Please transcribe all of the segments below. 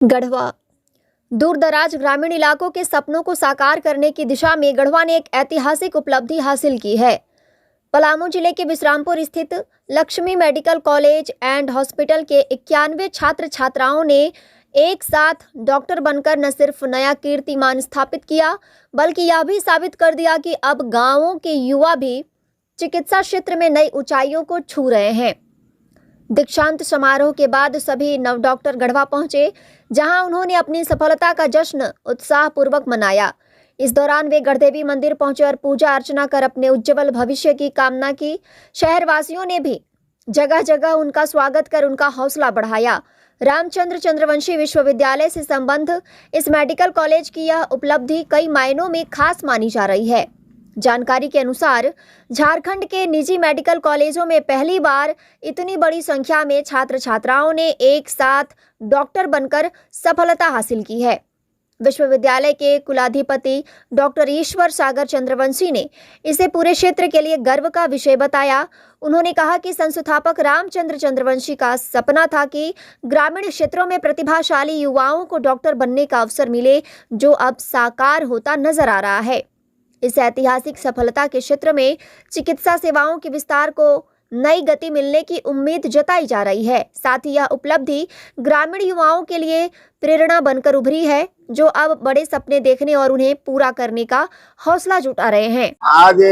गढ़वा दूर दराज ग्रामीण इलाकों के सपनों को साकार करने की दिशा में गढ़वा ने एक ऐतिहासिक उपलब्धि हासिल की है। पलामू जिले के विश्रामपुर स्थित Lakshmi medical college and hospital के 91 छात्र छात्राओं ने एक साथ डॉक्टर बनकर न सिर्फ नया कीर्तिमान स्थापित किया, बल्कि यह भी साबित कर दिया कि अब गांवों के युवा भी चिकित्सा क्षेत्र में नई ऊंचाइयों को छू रहे हैं। दीक्षांत समारोह के बाद सभी नव डॉक्टर गढ़वा पहुंचे, जहां उन्होंने अपनी सफलता का जश्न उत्साहपूर्वक मनाया। इस दौरान वे गढ़देवी मंदिर पहुंचे और पूजा अर्चना कर अपने उज्जवल भविष्य की कामना की। शहरवासियों ने भी जगह जगह उनका स्वागत कर उनका हौसला बढ़ाया। रामचंद्र चंद्रवंशी विश्वविद्यालय से संबद्ध इस मेडिकल कॉलेज की यह उपलब्धि कई मायनों में खास मानी जा रही है। जानकारी के अनुसार झारखंड के निजी मेडिकल कॉलेजों में पहली बार इतनी बड़ी संख्या में छात्र छात्राओं ने एक साथ डॉक्टर बनकर सफलता हासिल की है। विश्वविद्यालय के कुलाधिपति डॉक्टर ईश्वर सागर चंद्रवंशी ने इसे पूरे क्षेत्र के लिए गर्व का विषय बताया। उन्होंने कहा कि संस्थापक रामचंद्र चंद्रवंशी का सपना था कि ग्रामीण क्षेत्रों में प्रतिभाशाली युवाओं को डॉक्टर बनने का अवसर मिले, जो अब साकार होता नजर आ रहा है। इस ऐतिहासिक सफलता के क्षेत्र में चिकित्सा सेवाओं के विस्तार को नई गति मिलने की उम्मीद जताई जा रही है। साथ ही यह उपलब्धि ग्रामीण युवाओं के लिए प्रेरणा बनकर उभरी है, जो अब बड़े सपने देखने और उन्हें पूरा करने का हौसला जुटा रहे हैं। आज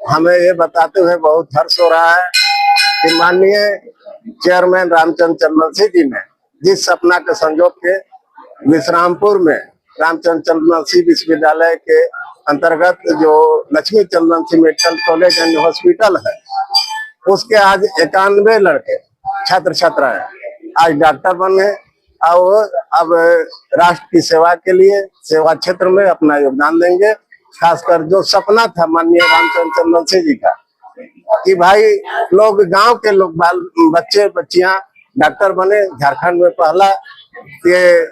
हमें ये बताते हुए बहुत हर्ष हो रहा है कि माननीय चेयरमैन रामचंद्र चंद्रवंशी जी ने जिस सपना के संजोग के विश्रामपुर में रामचंद्र चंद्रवंशी विश्वविद्यालय के अंतर्गत जो Lakshmi Chandravanshi medical college and hospital है, उसके आज 91 लड़के छात्र छात्राएं आज डॉक्टर बने और अब राष्ट्र की सेवा के लिए सेवा क्षेत्र में अपना योगदान देंगे। खासकर जो सपना था माननीय रामचंद्र चंद्रवंशी जी का कि भाई लोग गांव के लोग बच्चे बच्चियां डॉक्टर बने। झारखंड में पहला ये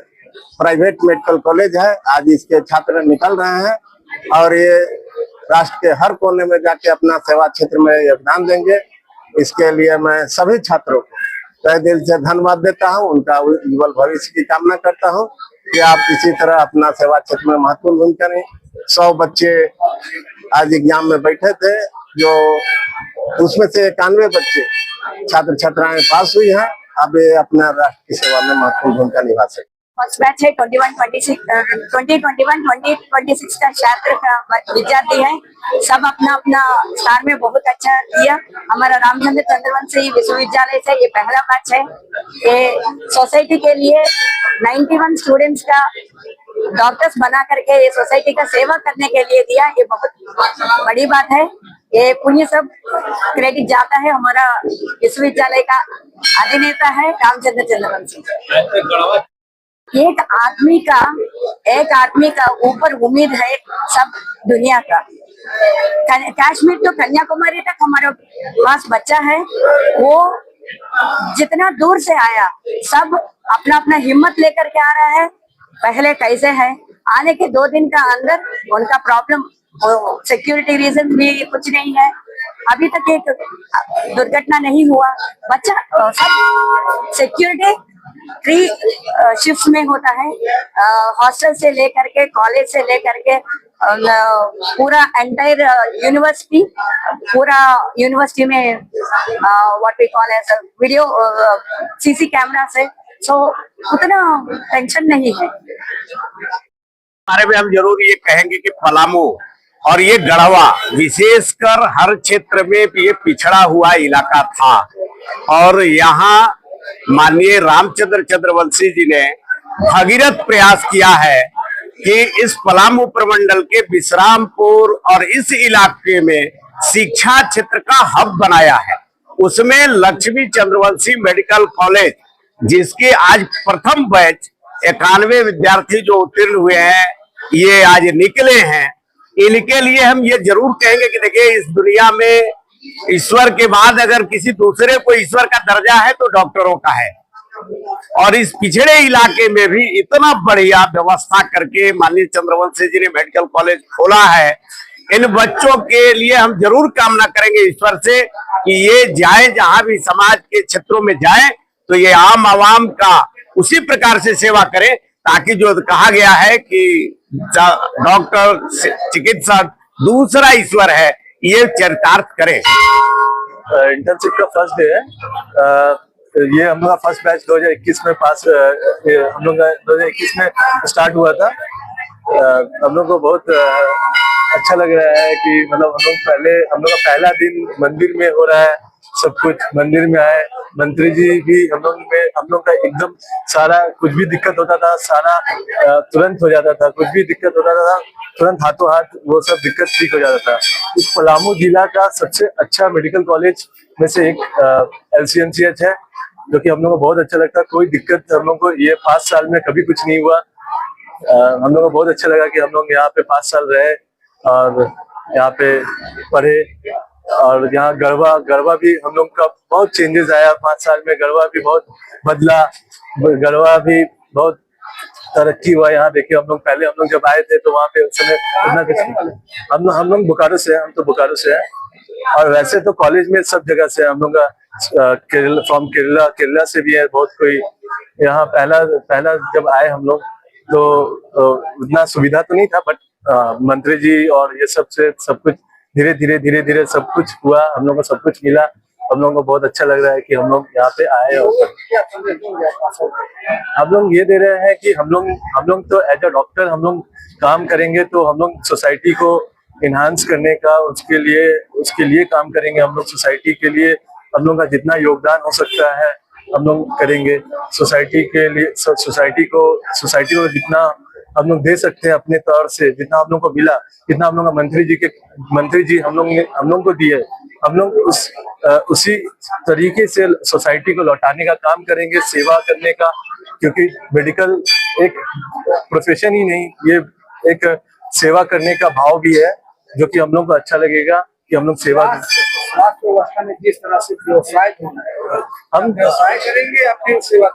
प्राइवेट मेडिकल कॉलेज है, आज इसके छात्र निकल रहे हैं और ये राष्ट्र के हर कोने में जाके अपना सेवा क्षेत्र में योगदान देंगे। इसके लिए मैं सभी छात्रों को तहे दिल से धन्यवाद देता हूं, उनका उज्जवल भविष्य की कामना करता हूं कि आप इसी तरह अपना सेवा क्षेत्र में महत्वपूर्ण भूमिका करें। 100 बच्चे आज एग्जाम में बैठे थे, जो उसमें से 91 बच्चे छात्र छात्राएं पास हुई हैं। अब ये अपना राष्ट्र की सेवा में महत्वपूर्ण भूमिका निभा सके। फर्स्ट बैच है 2021-2026 का छात्र का विद्यार्थी है। सब अपना अपना स्थान में बहुत अच्छा किया। हमारा रामचंद्र चंद्रवंशी विश्वविद्यालय से ये पहला बैच है। ये सोसाइटी के लिए 91 स्टूडेंट्स का डॉक्टर्स बना करके ये सोसाइटी का सेवा करने के लिए दिया। ये बहुत बड़ी बात है। ये पुण्य सब क्रेडिट जाता है हमारा विश्वविद्यालय का अधिनेता है रामचंद्र चंद्रवंशी। एक आदमी का ऊपर उम्मीद है सब दुनिया का। कश्मीर तो कन्याकुमारी तक हमारा पास बच्चा है। वो जितना दूर से आया, सब अपना अपना हिम्मत लेकर के आ रहा है। पहले कैसे है, आने के 2 दिन का अंदर उनका प्रॉब्लम सिक्योरिटी रीजन भी कुछ नहीं है। अभी तक एक दुर्घटना नहीं हुआ। बच्चा सब सिक्योरिटी 3 शिफ्ट में होता है। हॉस्टल से लेकर के, कॉलेज से लेकर के पूरा एंटायर यूनिवर्सिटी, में what we call as video CC camera से, सो उतना टेंशन नहीं है। बारे में हम जरूर ये कहेंगे कि पलामू और ये गढ़वा विशेषकर हर क्षेत्र में ये पिछड़ा हुआ इलाका था और यहाँ माननीय रामचंद्र चंद्रवंशी जी ने भगीरथ प्रयास किया है कि इस पलामू प्रमंडल के विश्रामपुर और इस इलाके में शिक्षा क्षेत्र का हब बनाया है। उसमें लक्ष्मी चंद्रवंशी मेडिकल कॉलेज, जिसके आज प्रथम बैच 91 विद्यार्थी जो उत्तीर्ण हुए हैं, ये आज निकले हैं। इनके लिए हम ये जरूर कहेंगे कि देखिए, इस दुनिया में ईश्वर के बाद अगर किसी दूसरे को ईश्वर का दर्जा है तो डॉक्टरों का है। और इस पिछड़े इलाके में भी इतना बढ़िया व्यवस्था करके माननीय चंद्रवंशी जी ने मेडिकल कॉलेज खोला है। इन बच्चों के लिए हम जरूर कामना करेंगे ईश्वर से कि ये जाए, जहां भी समाज के क्षेत्रों में जाए तो ये आम आवाम का उसी प्रकार से सेवा करें, ताकि जो कहा गया है कि डॉक्टर, चिकित्सक दूसरा ईश्वर है, ये चरितार्थ करें। इंटर्नशिप का फर्स्ट डे है। ये हम लोग का फर्स्ट बैच 2021 में पास, हम लोग का 2021 में स्टार्ट हुआ था। हम लोग को बहुत अच्छा लग रहा है कि मतलब हम लोग का पहला दिन मंदिर में हो रहा है। सब कुछ मंदिर में आए, मंत्री जी भी हम लोग का एकदम सारा कुछ भी दिक्कत होता था सारा तुरंत हो जाता था। कुछ भी दिक्कत होता था तुरंत हाथों हाथ वो सब दिक्कत ठीक हो जाता था। इस पलामू जिला का सबसे अच्छा मेडिकल कॉलेज में से एक LCMCH है, जो कि हम लोग को बहुत अच्छा लगता है। कोई दिक्कत हम लोग को ये 5 साल में कभी कुछ नहीं हुआ। हम लोग को बहुत अच्छा लगा कि हम लोग यहाँ पे 5 साल रहे और यहाँ पे पढ़े। और यहाँ गरबा भी हम लोग का बहुत चेंजेस आया 5 साल में। गरबा भी बहुत बदला, गरबा भी बहुत तरक्की हुआ। यहाँ देखिए हम लोग जब आए थे तो वहाँ पे उस समय इतना कुछ नहीं। हम लोग बोकारो से हैं, हम तो बोकारो से हैं। और वैसे तो कॉलेज में सब जगह से हम लोग का केरला से भी है बहुत कोई। यहाँ पहला जब आए हम लोग तो उतना सुविधा तो नहीं था, बट मंत्री जी और ये सब कुछ धीरे धीरे सब कुछ हुआ। हम लोग को सब कुछ मिला। हम लोगों को बहुत अच्छा लग रहा है कि हम लोग यहाँ पे आए। और हम लोग ये दे रहे हैं कि हम लोग तो एज अ डॉक्टर हम लोग काम करेंगे, तो हम लोग सोसाइटी को इनहांस करने का उसके लिए काम करेंगे। हम लोग सोसाइटी के लिए हम लोग का जितना योगदान हो सकता है हम लोग करेंगे। सोसाइटी के लिए सोसाइटी को जितना हम लोग दे सकते हैं अपने तौर से, जितना हम लोग को मिला, जितना हम लोग का मंत्री जी हम लोग को दिए, हम लोग उसी तरीके से सोसाइटी को लौटाने का काम करेंगे, सेवा करने का। क्योंकि मेडिकल एक प्रोफेशन ही नहीं, ये एक सेवा करने का भाव भी है, जो कि हम लोग को अच्छा लगेगा कि हम लोग सेवा व्यवस्था में जिस तरह से व्यवसाय होना है, हम व्यवसाय करेंगे या फिर सेवा?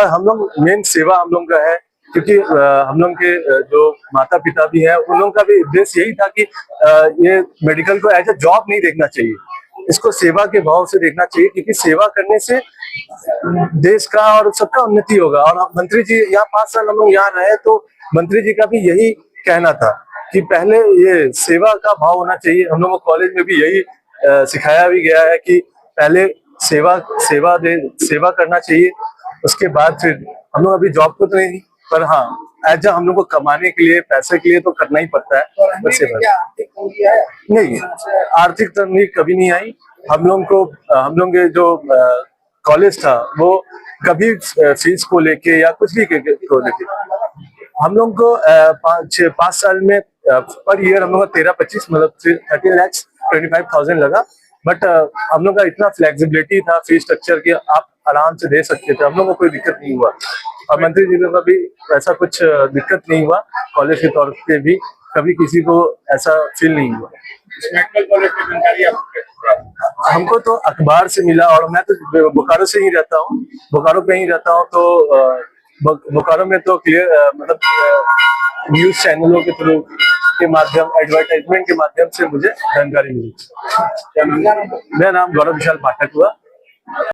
हम लोग मेन सेवा हम लोग का है। क्योंकि हम लोग के जो माता पिता भी हैं, उन लोगों का भी उद्देश्य यही था कि ये मेडिकल को एज ए जॉब नहीं देखना चाहिए, इसको सेवा के भाव से देखना चाहिए। क्योंकि सेवा करने से देश का और सबका उन्नति होगा। और मंत्री जी यहाँ 5 साल हम लोग यहाँ रहे, तो मंत्री जी का भी यही कहना था कि पहले ये सेवा का भाव होना चाहिए। हम लोगों को कॉलेज में भी यही सिखाया भी गया है कि पहले सेवा करना चाहिए, उसके बाद फिर हम लोग अभी जॉब को तो नहीं, पर हाँ एज हम लोग को कमाने के लिए, पैसे के लिए तो करना ही पड़ता है। नहीं, आर्थिक तंगी कभी नहीं आई। हम लोग के जो कॉलेज था वो कभी फीस को लेके या कुछ भी को लेके हम लोग को 5 साल में पर ईयर हम लोग का 13-25 मतलब 13,25,000 लगा। बट हम लोग का इतना फ्लेक्सिबिलिटी था फीस स्ट्रक्चर की, आप आराम से दे सकते थे, हम लोग को कोई दिक्कत नहीं हुआ। और मंत्री जी का भी ऐसा कुछ दिक्कत नहीं हुआ। कॉलेज के तौर पे भी कभी किसी को ऐसा फील नहीं हुआ। मेडिकल कॉलेज की जानकारी हमको तो अखबार से मिला, और मैं तो बोकारो से ही रहता हूँ, बोकारो पे ही रहता हूँ। तो बोकारो में तो क्लियर मतलब न्यूज चैनलों के थ्रू के माध्यम, एडवर्टाइजमेंट के माध्यम से मुझे जानकारी मिली। मेरा नाम गौरव विशाल पाठक हुआ।